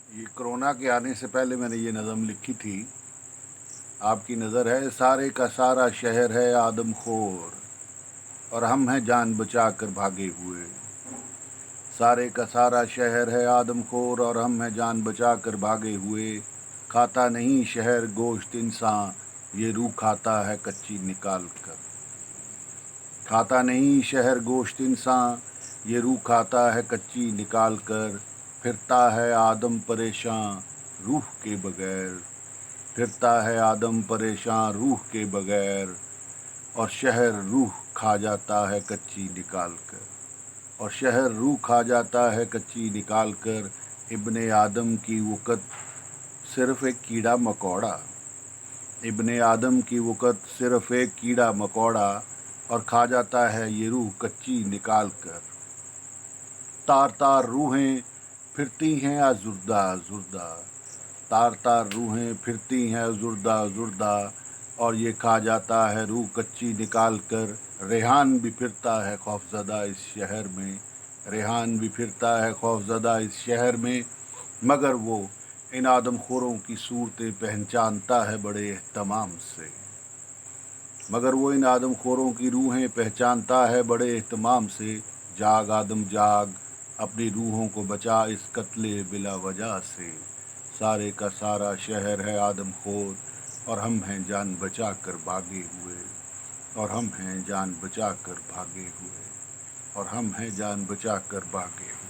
ये कोरोना के आने से पहले मैंने ये नज़म लिखी थी। आपकी नज़र है सारे का सारा शहर है आदमखोर, और हम हैं जान बचा कर भागे हुए। सारे का सारा शहर है आदमखोर और हम हैं जान बचा कर भागे हुए। खाता नहीं शहर गोश्त इंसान, ये रूह खाता है कच्ची निकाल कर। खाता नहीं शहर गोश्त इंसान, ये रूह खाता है कच्ची निकाल कर। फिरता है आदम परेशान रूह के बगैर, फिरता है आदम परेशान रूह के बगैर। और शहर रूह खा जाता है कच्ची निकाल कर, और शहर रूह खा जाता है कच्ची निकाल कर। इब्ने आदम की वक़्त सिर्फ़ एक कीड़ा मकोड़ा, इब्ने आदम की वक़्त सिर्फ़ एक कीड़ा मकोड़ा, और खा जाता है ये रूह कच्ची निकाल कर। तार तार रूहें फिरती हैं आज़ुर्दा आज़ुर्दा, तार तार रूहें फिरती हैं आज़ुर्दा आज़ुर्दा, और ये खा जाता है रूह कच्ची निकाल कर। रेहान भी फिरता है खौफज़दा इस शहर में, रेहान भी फिरता है खौफज़दा इस शहर में। मगर वो इन आदमखोरों की सूरतें पहचानता है बड़े एहतमाम से, मगर वो इन आदमखोरों की रूहें पहचानता है बड़े एहतमाम से। जाग आदम जाग, अपनी रूहों को बचा इस कत्ले बिला वजह से। सारे का सारा शहर है आदमखोर, और हम हैं जान बचा कर भागे हुए, और हम हैं जान बचा कर भागे हुए, और हम हैं जान बचा कर भागे हुए।